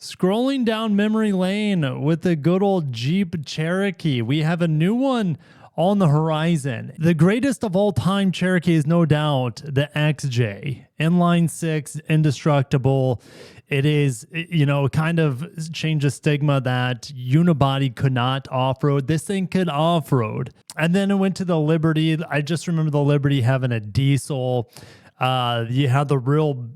Scrolling down memory lane with the good old Jeep Cherokee, we have a new one on the horizon. The greatest of all time Cherokee is no doubt the XJ. Inline six, indestructible. It is, kind of change the stigma that unibody could not off-road. This thing could off-road. And then it went to the Liberty. I just remember the Liberty having a diesel. You had the real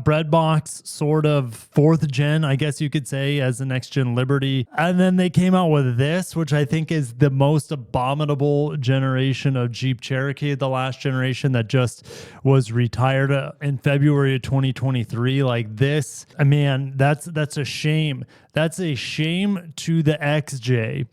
bread box, sort of fourth gen, I guess you could say, as the next gen Liberty. And then they came out with this, which I think is the most abominable generation of Jeep Cherokee, the last generation that just was retired in February of 2023. Like this, man, that's a shame. That's a shame to the XJ.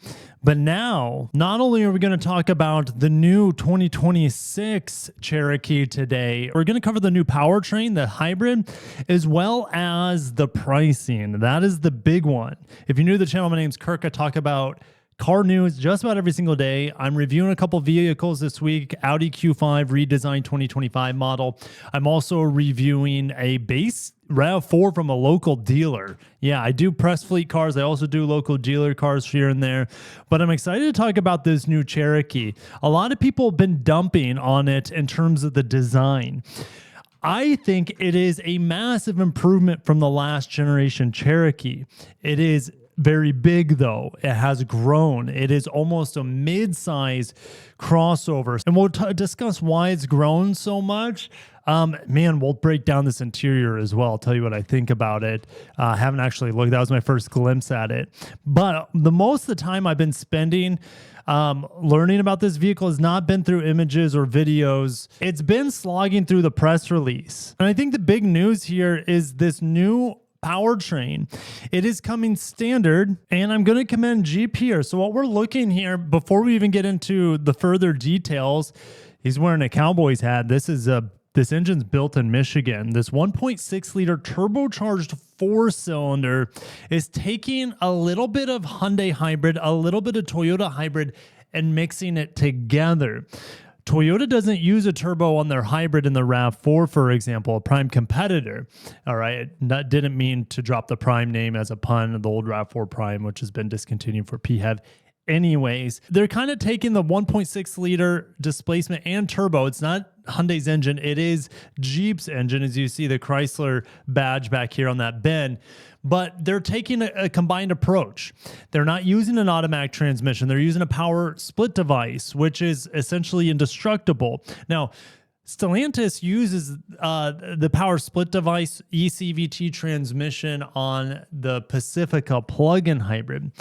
But now, not only are we going to talk about the new 2026 Cherokee today, we're going to cover the new powertrain, the hybrid, as well as the pricing. That is the big one. If you're new to the channel, my name's Kirk. I talk about car news just about every single day. I'm reviewing a couple vehicles this week. Audi Q5 redesigned 2025 model. I'm also reviewing a base RAV4 from a local dealer. Yeah, I do press fleet cars. I also do local dealer cars here and there. But I'm excited to talk about this new Cherokee. A lot of people have been dumping on it in terms of the design. I think it is a massive improvement from the last generation Cherokee. It is very big, though. It has grown. It is almost a mid-size crossover. And we'll discuss why it's grown so much. We'll break down this interior as well. I'll tell you what I think about it. I haven't actually looked. That was my first glimpse at it. But the most of the time I've been spending learning about this vehicle has not been through images or videos. It's been slogging through the press release. And I think the big news here is this new powertrain. It is coming standard, and I'm going to commend Jeep here. So what we're looking here, before we even get into the further details, he's wearing a Cowboys hat. This engine's built in Michigan. This 1.6 liter turbocharged four-cylinder is taking a little bit of Hyundai hybrid, a little bit of Toyota hybrid, and mixing it together. Toyota doesn't use a turbo on their hybrid in the RAV4, for example, a prime competitor. All right, that didn't mean to drop the prime name as a pun, the old RAV4 Prime, which has been discontinued for PHEV. Anyways, they're kind of taking the 1.6 liter displacement and turbo. It's not Hyundai's engine. It is Jeep's engine, as you see the Chrysler badge back here on that bin. But they're taking a combined approach. They're not using an automatic transmission. They're using a power split device, which is essentially indestructible. Now, Stellantis uses the power split device ECVT transmission on the Pacifica plug-in hybrid.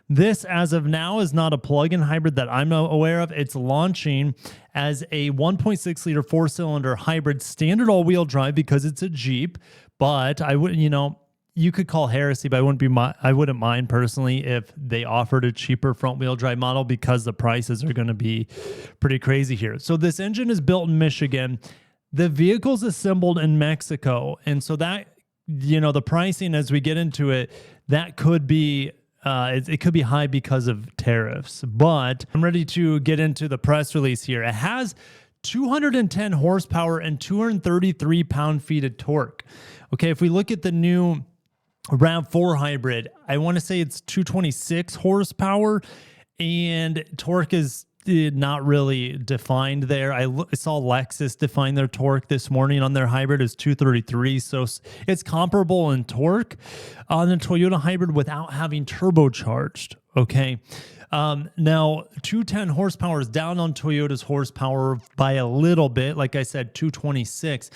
This, as of now, is not a plug-in hybrid that I'm aware of. It's launching as a 1.6 liter four-cylinder hybrid standard all-wheel drive because it's a Jeep. But I wouldn't, you could call heresy, but I wouldn't mind personally if they offered a cheaper front-wheel drive model because the prices are going to be pretty crazy here. So this engine is built in Michigan. The vehicle's assembled in Mexico, and so that the pricing as we get into it, that could be. It could be high because of tariffs, but I'm ready to get into the press release here. It has 210 horsepower and 233 pound-feet of torque. Okay, if we look at the new RAV4 hybrid, I want to say it's 226 horsepower, and torque is not really defined there. I saw Lexus define their torque this morning on their hybrid as 233, so it's comparable in torque on the Toyota hybrid without having turbocharged. Okay, now 210 horsepower is down on Toyota's horsepower by a little bit. Like I said, 226.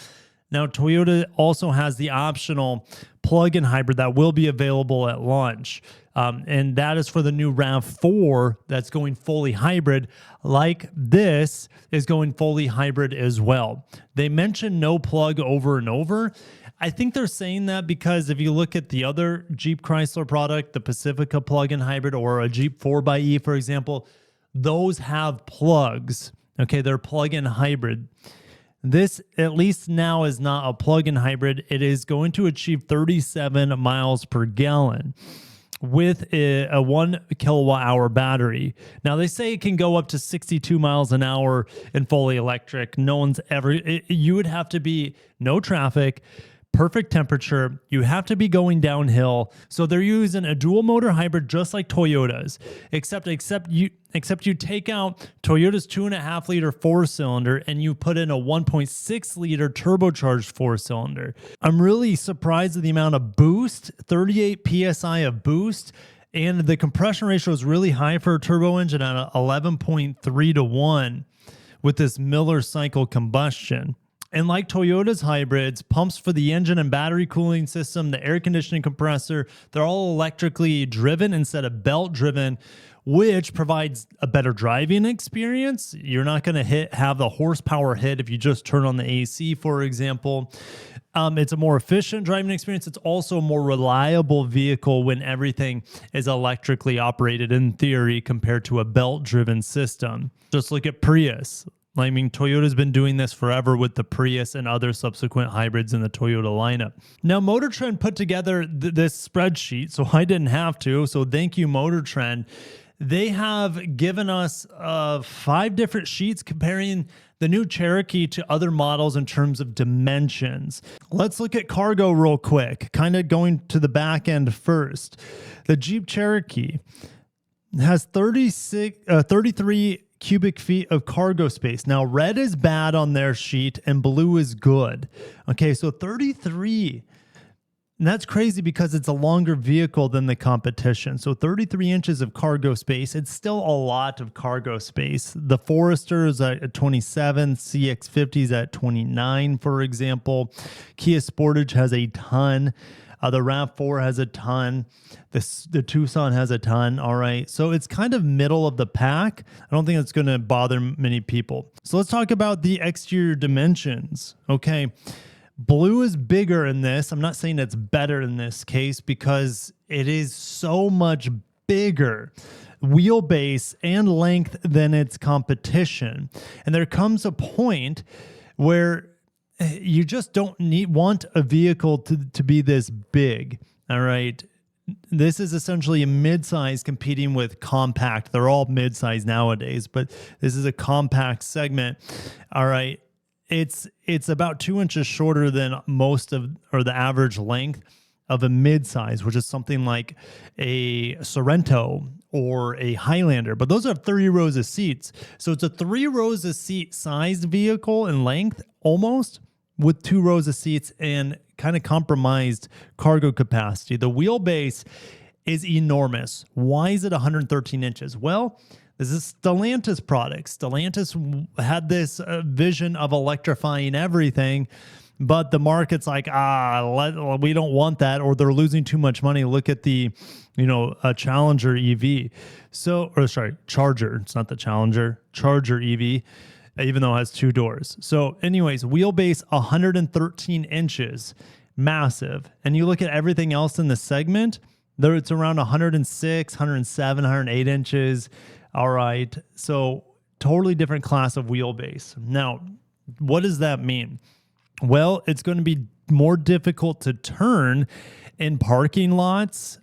Now, Toyota also has the optional plug-in hybrid that will be available at launch. And that is for the new RAV4 that's going fully hybrid. Like this is going fully hybrid as well. They mentioned no plug over and over. I think they're saying that because if you look at the other Jeep Chrysler product, the Pacifica plug-in hybrid or a Jeep 4xe, for example, those have plugs. Okay, they're plug-in hybrid. This, at least now, is not a plug-in hybrid. It is going to achieve 37 miles per gallon with a 1 kilowatt hour battery. Now, they say it can go up to 62 miles an hour in fully electric. No one's ever, you would have to be no traffic, perfect temperature. You have to be going downhill. So they're using a dual motor hybrid just like Toyota's, except you take out Toyota's 2.5 liter 4-cylinder and you put in a 1.6 liter turbocharged 4-cylinder. I'm really surprised at the amount of boost, 38 PSI of boost, and the compression ratio is really high for a turbo engine at 11.3 to 1 with this Miller cycle combustion. And like Toyota's hybrids, pumps for the engine and battery cooling system, the air conditioning compressor, they're all electrically driven instead of belt driven, which provides a better driving experience. You're not going to have the horsepower hit if you just turn on the AC, for example. It's a more efficient driving experience. It's also a more reliable vehicle when everything is electrically operated in theory compared to a belt-driven system. Just look at Prius. I mean, Toyota's been doing this forever with the Prius and other subsequent hybrids in the Toyota lineup. Now, Motor Trend put together this spreadsheet, so I didn't have to. So thank you, Motor Trend. They have given us 5 different sheets comparing the new Cherokee to other models in terms of dimensions. Let's look at cargo real quick, kind of going to the back end first. The Jeep Cherokee has 33 cubic feet of cargo space. Now, red is bad on their sheet and blue is good. Okay, so 33. And that's crazy because it's a longer vehicle than the competition. So 33 inches of cargo space. It's still a lot of cargo space. The Forester is at 27, CX-50 is at 29, for example. Kia Sportage has a ton. The RAV4 has a ton. The Tucson has a ton. All right. So it's kind of middle of the pack. I don't think it's going to bother many people. So let's talk about the exterior dimensions. Okay. Blue is bigger in this. I'm not saying it's better in this case because it is so much bigger wheelbase and length than its competition. And there comes a point where you just don't want a vehicle to be this big. All right. This is essentially a midsize competing with compact. They're all midsize nowadays, but this is a compact segment. All right. It's about 2 inches shorter than the average length of a midsize, which is something like a Sorento or a Highlander, but those have 30 rows of seats. So it's a 3 rows of seat sized vehicle in length almost, with 2 rows of seats and kind of compromised cargo capacity. The wheelbase is enormous. Why is it 113 inches? Well, this is Stellantis product. Stellantis had this vision of electrifying everything, but the market's like, we don't want that, or they're losing too much money. Look at the, Challenger EV. Charger. It's not the Challenger. Charger EV. Even though it has 2 doors. So anyways, wheelbase 113 inches, massive. And you look at everything else in the segment, there it's around 106, 107, 108 inches. All right. So totally different class of wheelbase. Now, what does that mean? Well, it's going to be more difficult to turn in parking lots,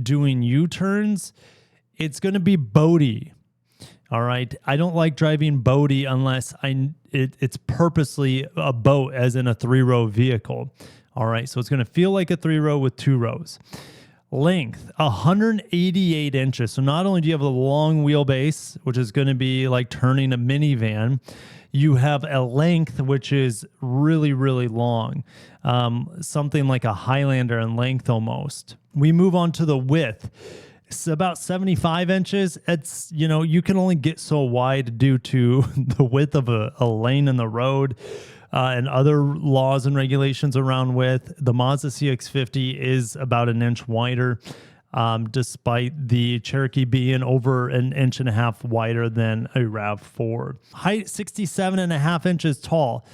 doing U-turns. It's going to be boaty. All right. I don't like driving boaty unless it's purposely a boat, as in a 3-row vehicle. All right. So it's going to feel like a 3-row with 2 rows. Length, 188 inches. So not only do you have a long wheelbase, which is going to be like turning a minivan, you have a length which is really, really long. Something like a Highlander in length almost. We move on to the width. It's about 75 inches. It's, you can only get so wide due to the width of a lane in the road and other laws and regulations around width. The Mazda CX-50 is about 1 inch wider, despite the Cherokee being over 1.5 inches wider than a RAV4. Height, 67.5 inches tall,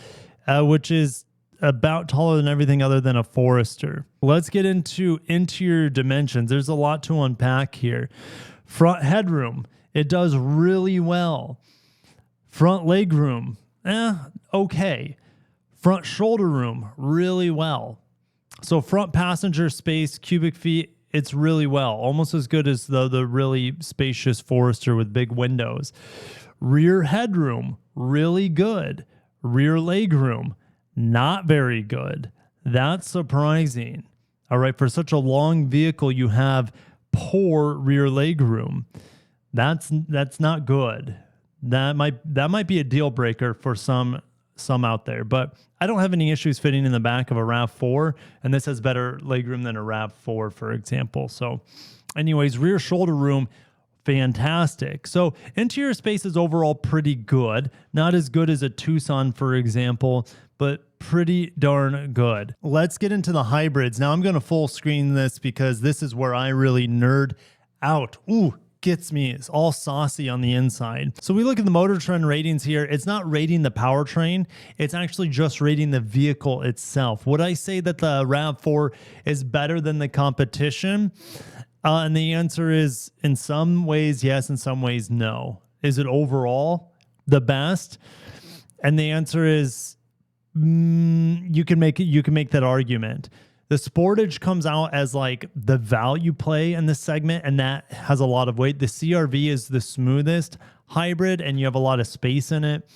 which is about taller than everything other than a Forester. Let's get into interior dimensions. There's a lot to unpack here. Front headroom, it does really well. Front legroom, okay. Front shoulder room, really well. So front passenger space, cubic feet, it's really well. Almost as good as the really spacious Forester with big windows. Rear headroom, really good. Rear legroom, not very good. That's surprising. All right, for such a long vehicle, you have poor rear leg room. That's not good. That might be a deal breaker for some out there, but I don't have any issues fitting in the back of a RAV4, and this has better legroom than a RAV4, for example. So anyways, rear shoulder room, fantastic. So interior space is overall pretty good. Not as good as a Tucson, for example, but pretty darn good. Let's get into the hybrids. Now I'm going to full screen this because this is where I really nerd out. Ooh, gets me. It's all saucy on the inside. So we look at the Motor Trend ratings here. It's not rating the powertrain. It's actually just rating the vehicle itself. Would I say that the RAV4 is better than the competition? And the answer is in some ways, yes. In some ways, no. Is it overall the best? And the answer is you can make that argument. The Sportage comes out as like the value play in this segment, and that has a lot of weight. The CR-V is the smoothest hybrid, and you have a lot of space in it.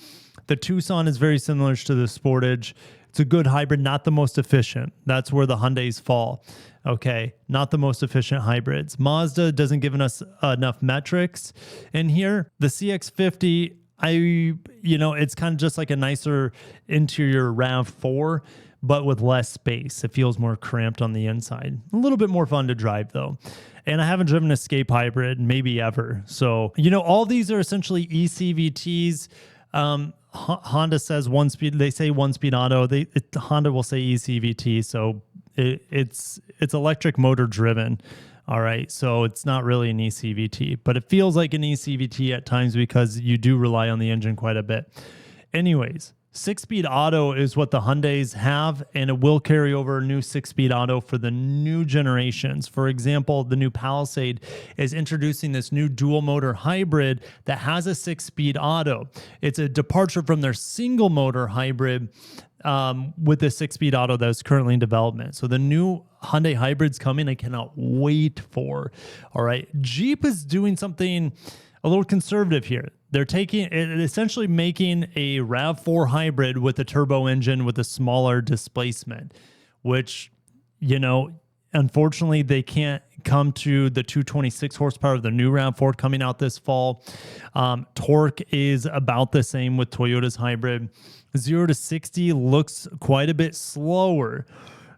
The Tucson is very similar to the Sportage. It's a good hybrid, not the most efficient. That's where the Hyundais fall. Okay, not the most efficient hybrids. Mazda doesn't give us enough metrics in here. The CX-50, it's kind of just like a nicer interior RAV4, but with less space. It feels more cramped on the inside. A little bit more fun to drive though. And I haven't driven an Escape hybrid, maybe ever. So, all these are essentially eCVTs. Honda says one speed, they say one speed auto. Honda will say eCVT. So it's electric motor driven. All right. So it's not really an eCVT, but it feels like an eCVT at times because you do rely on the engine quite a bit. Anyways, 6-speed auto is what the Hyundais have, and it will carry over a new 6-speed auto for the new generations. For example, the new Palisade is introducing this new dual motor hybrid that has a 6-speed auto. It's a departure from their single motor hybrid with the 6-speed auto that is currently in development. So the new Hyundai hybrids coming, I cannot wait for. All right. Jeep is doing something a little conservative here. They're essentially making a RAV4 hybrid with a turbo engine with a smaller displacement, which, unfortunately they can't come to the 226 horsepower of the new RAV4 coming out this fall. Torque is about the same with Toyota's hybrid. 0 to 60 looks quite a bit slower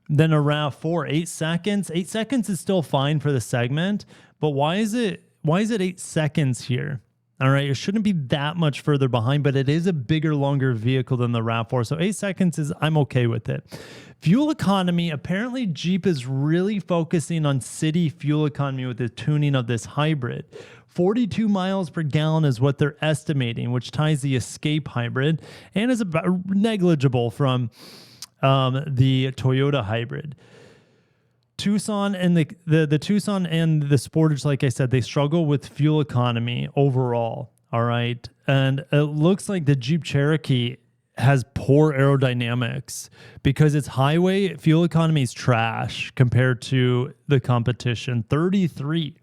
than a RAV4. 8 seconds. 8 seconds is still fine for the segment, but why is it 8 seconds here? All right, it shouldn't be that much further behind, but it is a bigger, longer vehicle than the RAV4. So 8 seconds I'm okay with it. Fuel economy, apparently Jeep is really focusing on city fuel economy with the tuning of this hybrid. 42 miles per gallon is what they're estimating, which ties the Escape hybrid and is about negligible from the Toyota hybrid. Tucson and the Tucson and the Sportage, like I said, they struggle with fuel economy overall. All right. And it looks like the Jeep Cherokee has poor aerodynamics because its highway fuel economy is trash compared to the competition. 33.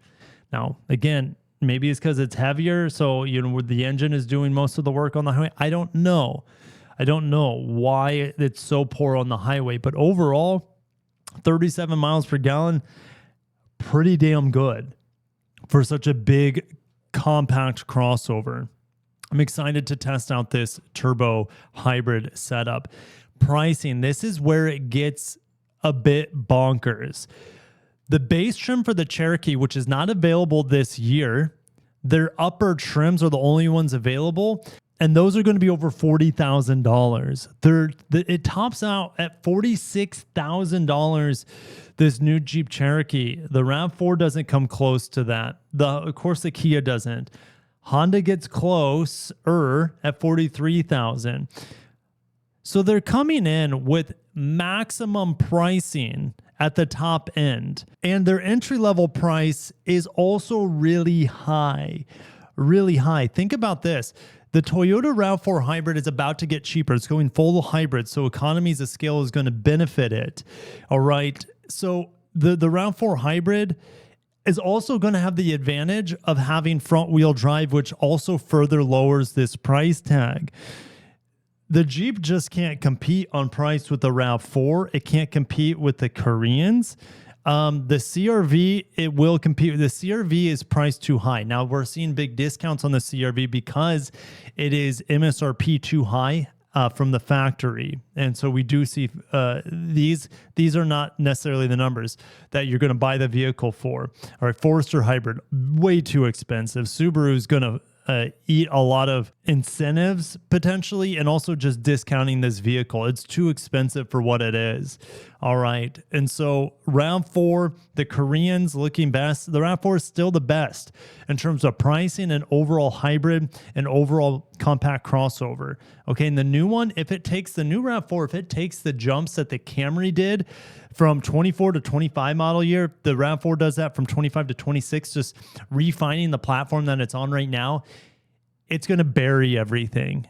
Now, again, maybe it's because it's heavier. So, the engine is doing most of the work on the highway. I don't know why it's so poor on the highway, but overall, 37 miles per gallon, pretty damn good for such a big, compact crossover. I'm excited to test out this turbo hybrid setup. Pricing, this is where it gets a bit bonkers. The base trim for the Cherokee, which is not available this year, their upper trims are the only ones available, and those are going to be over $40,000. It tops out at $46,000. This new Jeep Cherokee. The RAV4 doesn't come close to that. Of course, the Kia doesn't. Honda gets closer at $43,000. So they're coming in with maximum pricing at the top end, and their entry-level price is also really high. Really high. Think about this. The Toyota RAV4 hybrid is about to get cheaper. It's going full hybrid, so economies of scale is going to benefit it. All right. So the RAV4 hybrid is also going to have the advantage of having front-wheel drive, which also further lowers this price tag. The Jeep just can't compete on price with the RAV4. It can't compete with the Koreans. The CRV, it will compete. The CRV is priced too high. Now we're seeing big discounts on the CRV because it is MSRP too high from the factory. And so we do see these are not necessarily the numbers that you're going to buy the vehicle for. All right, Forester Hybrid, way too expensive. Subaru's going to eat a lot of incentives potentially, and also just discounting this vehicle. It's too expensive for what it is. All right. And so RAV4, the Koreans looking best. The RAV4 is still the best in terms of pricing and overall hybrid and overall compact crossover. Okay. And the new one, if it takes the new RAV4, if it takes the jumps that the Camry did from 24 to 25 model year, the RAV4 does that from 25 to 26, just refining the platform that it's on right now. It's going to bury everything.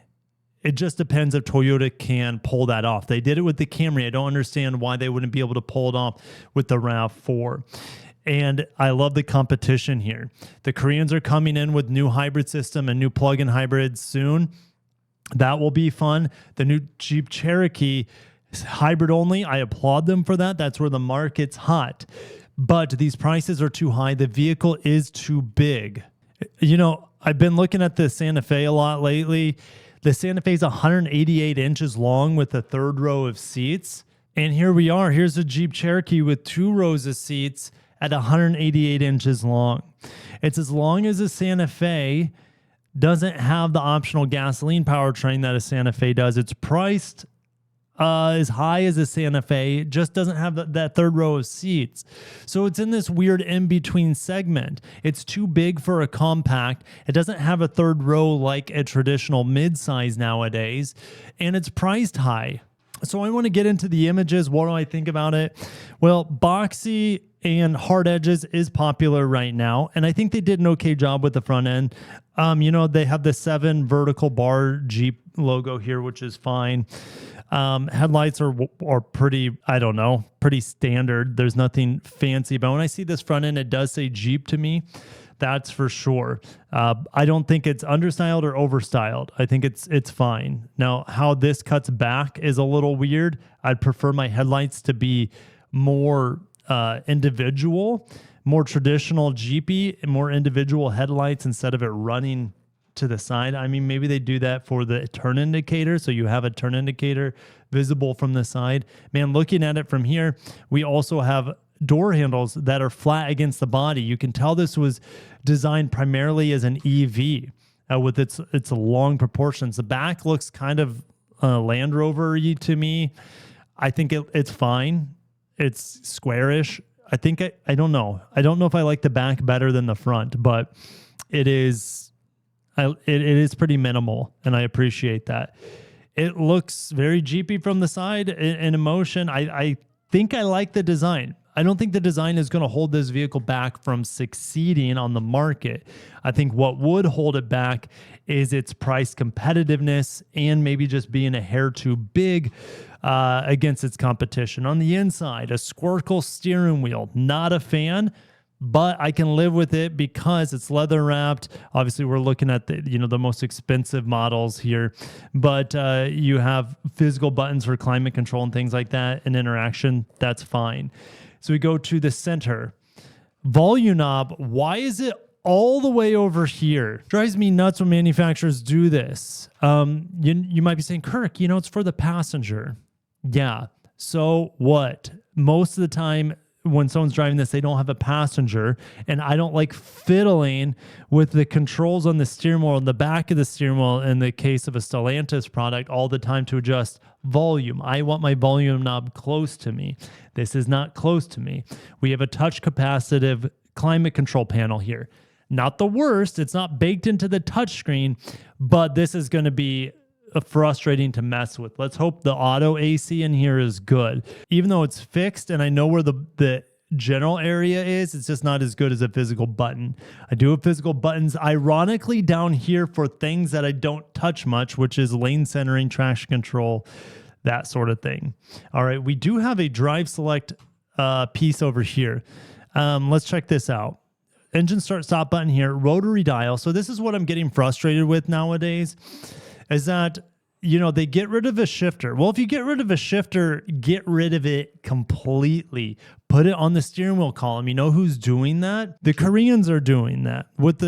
It just depends if Toyota can pull that off. They did it with the Camry. I don't understand why they wouldn't be able to pull it off with the RAV4. And I love the competition here. The Koreans are coming in with new hybrid system and new plug-in hybrids soon. That will be fun. The new Jeep Cherokee hybrid only. I applaud them for that. That's where the market's hot. But these prices are too high. The vehicle is too big. You know, I've been looking at the Santa Fe a lot lately. The Santa Fe is 188 inches long with a third row of seats. And here we are. Here's a Jeep Cherokee with 2 rows of seats at 188 inches long. It's as long as a Santa Fe. Doesn't have the optional gasoline powertrain that a Santa Fe does. It's priced as high as a Santa Fe. It just doesn't have that third row of seats. So it's in this weird in-between segment. It's too big for a compact. It doesn't have a third row like a traditional midsize nowadays. And it's priced high. So I want to get into the images. What do I think about it? Well, boxy and hard edges is popular right now. And I think they did an okay job with the front end. You know, they have the 7 vertical bar Jeep logo here, which is fine. Headlights are pretty, I don't know, pretty standard. There's nothing fancy. But when I see this front end, it does say Jeep to me. That's for sure. I don't think it's understyled or overstyled. I think it's fine. Now, how this cuts back is a little weird. I'd prefer my headlights to be more individual, more traditional Jeepy, and more individual headlights instead of it running to the side. I mean, maybe they do that for the turn indicator, so you have a turn indicator visible from the side. Man, looking at it from here, we also have door handles that are flat against the body. You can tell this was designed primarily as an EV with its long proportions. The back looks kind of Land Rover-y to me. I think it's fine. It's squarish. I don't know. I don't know if I like the back better than the front, but it is pretty minimal, and I appreciate that. It looks very Jeepy from the side in emotion. I think I like the design. I don't think the design is going to hold this vehicle back from succeeding on the market. I think what would hold it back is its price competitiveness and maybe just being a hair too big against its competition. On the inside, a Squircle steering wheel. Not a fan, but I can live with it because it's leather wrapped. Obviously, we're looking at the most expensive models here, but you have physical buttons for climate control and things like that, and interaction. That's fine. So we go to the center. Volume knob. Why is it all the way over here? Drives me nuts when manufacturers do this. You might be saying, Kirk, it's for the passenger. Yeah. So what? Most of the time when someone's driving this, they don't have a passenger, and I don't like fiddling with the controls on the steering wheel and the back of the steering wheel in the case of a Stellantis product all the time to adjust volume. I want my volume knob close to me. This is not close to me. We have a touch capacitive climate control panel here. Not the worst. It's not baked into the touchscreen, but this is going to be frustrating to mess with. Let's hope the auto AC in here is good. Even though it's fixed and I know where the general area is, it's just not as good as a physical button. I do have physical buttons, ironically, down here for things that I don't touch much, which is lane centering, traction control, that sort of thing. All right, we do have a drive select piece over here. Let's check this out. Engine start stop button here, rotary dial. So this is what I'm getting frustrated with nowadays, is that they get rid of a shifter. Well, if you get rid of a shifter, get rid of it completely. Put it on the steering wheel column. You know who's doing that? The Koreans are doing that. With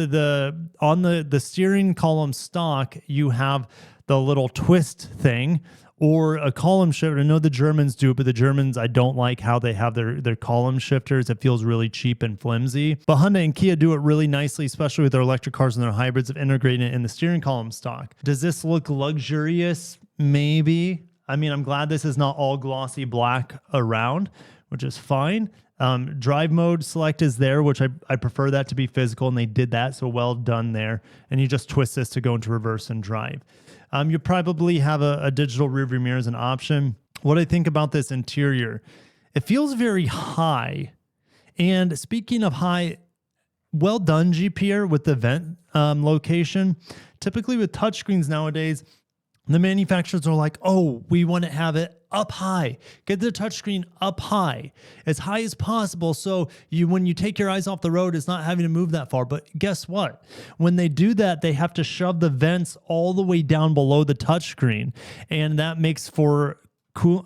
on the steering column stock, you have the little twist thing or a column shifter. I know the Germans do it, but the Germans, I don't like how they have their column shifters. It feels really cheap and flimsy. But Hyundai and Kia do it really nicely, especially with their electric cars and their hybrids, of integrating it in the steering column stock. Does this look luxurious? Maybe. I mean, I'm glad this is not all glossy black around, which is fine. Drive mode select is there, which I prefer that to be physical, and they did that, so well done there. And you just twist this to go into reverse and drive. You probably have a digital rearview mirror as an option. What I think about this interior, it feels very high. And speaking of high, well done, Jeep here with the vent location. Typically with touchscreens nowadays, the manufacturers are like, oh, we want to have it up high. Get the touchscreen up high as possible. So when you take your eyes off the road, it's not having to move that far. But guess what? When they do that, they have to shove the vents all the way down below the touchscreen. And that makes for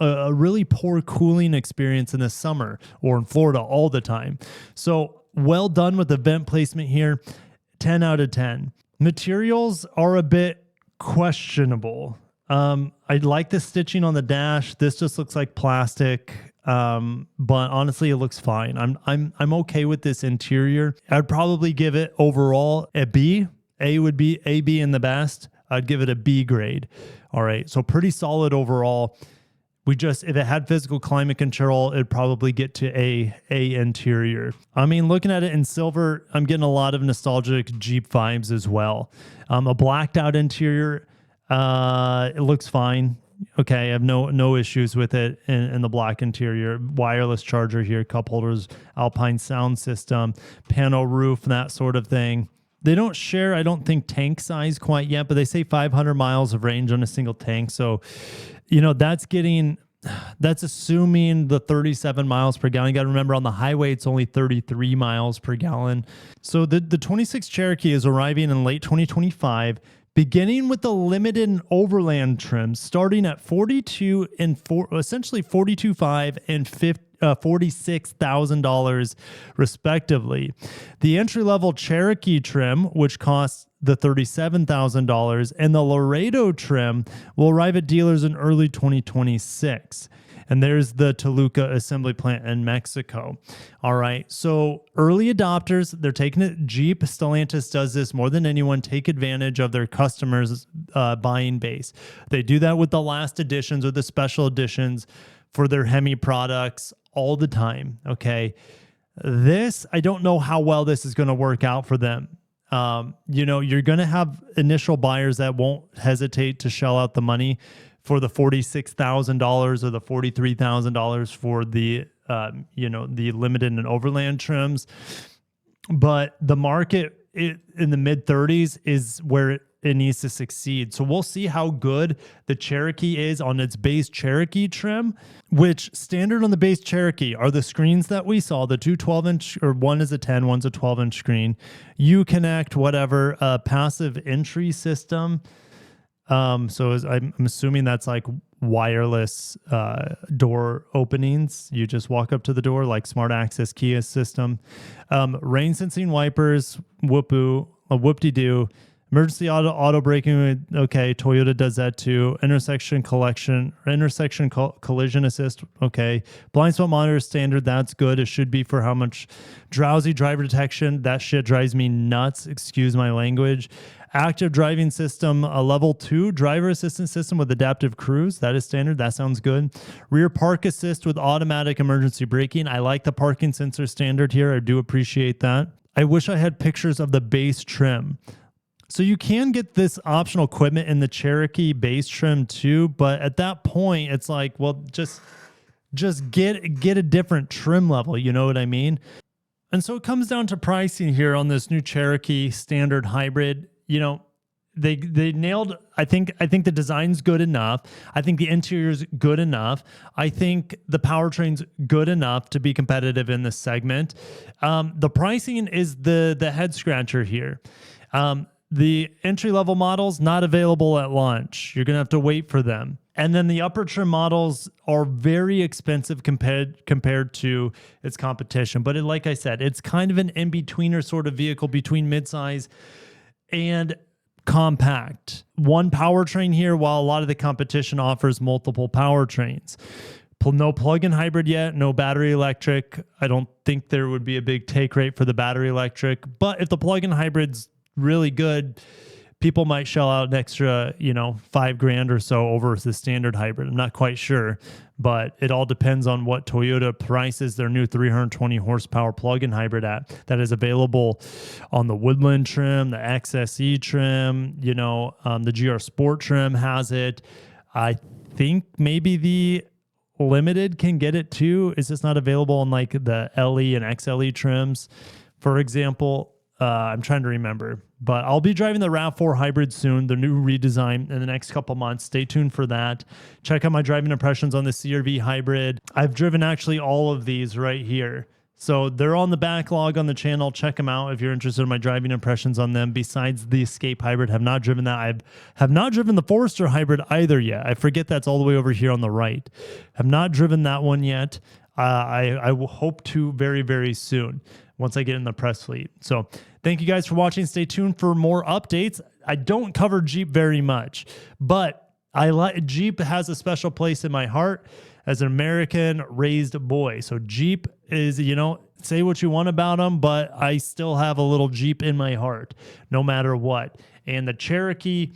a really poor cooling experience in the summer or in Florida all the time. So well done with the vent placement here. 10 out of 10. Materials are a bit questionable. I like the stitching on the dash. This just looks like plastic. But honestly, it looks fine. I'm okay with this interior. I'd probably give it overall a B. A would be A, B in the best. I'd give it a B grade. All right. So pretty solid overall. If it had physical climate control, it'd probably get to A interior. I mean, looking at it in silver, I'm getting a lot of nostalgic Jeep vibes as well. A blacked out interior, it looks fine. Okay, I have no issues with it in the black interior. Wireless charger here, cup holders, Alpine sound system, pano roof, that sort of thing. They don't share, I don't think, tank size quite yet, but they say 500 miles of range on a single tank. So, that's assuming the 37 miles per gallon. You got to remember on the highway, it's only 33 miles per gallon. So the 26 Cherokee is arriving in late 2025, beginning with the limited and overland trims, starting at essentially $42,500 and $46,000 respectively. The entry-level Cherokee trim, which costs the $37,000, and the Laredo trim will arrive at dealers in early 2026. And there's the Toluca assembly plant in Mexico. All right. So early adopters, they're taking it. Jeep, Stellantis does this more than anyone. Take advantage of their customers' buying base. They do that with the last editions or the special editions for their Hemi products all the time. Okay. I don't know how well this is going to work out for them. You're going to have initial buyers that won't hesitate to shell out the money for the $46,000 or the $43,000 for the limited and overland trims. But the market in the mid 30s is where it needs to succeed. So we'll see how good the Cherokee is on its base Cherokee trim, which standard on the base Cherokee are the screens that we saw, the two 12-inch, or one is a 10, one's a 12-inch screen. Uconnect, whatever, passive entry system. I'm assuming that's like wireless door openings. You just walk up to the door, like smart access Kia system. Rain sensing wipers, whoop-de-doo. Emergency auto braking, okay, Toyota does that too. Intersection collision assist, okay. Blind spot monitor standard, that's good. It should be for how much. Drowsy driver detection, that shit drives me nuts, excuse my language. Active driving system, a level 2 driver assistance system with adaptive cruise, that is standard, that sounds good. Rear park assist with automatic emergency braking. I like the parking sensor standard here, I do appreciate that. I wish I had pictures of the base trim. So you can get this optional equipment in the Cherokee base trim too, but at that point, it's like, well, just get a different trim level, you know what I mean? And so it comes down to pricing here on this new Cherokee standard hybrid. They nailed, I think the design's good enough. I think the interior's good enough. I think the powertrain's good enough to be competitive in this segment. The pricing is the head scratcher here. The entry-level models not available at launch. You're going to have to wait for them. And then the upper trim models are very expensive compared to its competition. But like I said, it's kind of an in-betweener sort of vehicle between midsize and compact. One powertrain here, while a lot of the competition offers multiple powertrains. No plug-in hybrid yet, no battery electric. I don't think there would be a big take rate for the battery electric. But if the plug-in hybrid's really good, people might shell out an extra, $5,000 or so over the standard hybrid. I'm not quite sure, but it all depends on what Toyota prices their new 320 horsepower plug-in hybrid at. That is available on the Woodland trim, the XSE trim, the GR Sport trim has it. I think maybe the Limited can get it too. It's just not available on like the LE and XLE trims, for example. I'm trying to remember, but I'll be driving the RAV4 hybrid soon, the new redesign in the next couple months. Stay tuned for that. Check out my driving impressions on the CR-V hybrid. I've driven actually all of these right here. So they're on the backlog on the channel. Check them out if you're interested in my driving impressions on them. Besides the Escape hybrid, have not driven that. I have not driven the Forester hybrid either yet. I forget that's all the way over here on the right. Have not driven that one yet. I will hope to very, very soon once I get in the press fleet. So thank you guys for watching. Stay tuned for more updates. I don't cover Jeep very much, but Jeep has a special place in my heart as an American raised boy. So Jeep is, say what you want about them, but I still have a little Jeep in my heart no matter what. And the Cherokee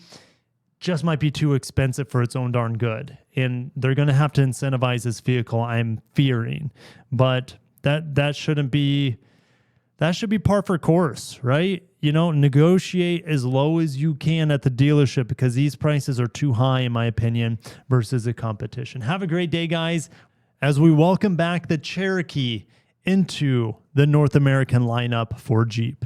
just might be too expensive for its own darn good. And they're going to have to incentivize this vehicle, I'm fearing. But that shouldn't be... That should be par for course, right? Negotiate as low as you can at the dealership because these prices are too high, in my opinion, versus the competition. Have a great day, guys, as we welcome back the Cherokee into the North American lineup for Jeep.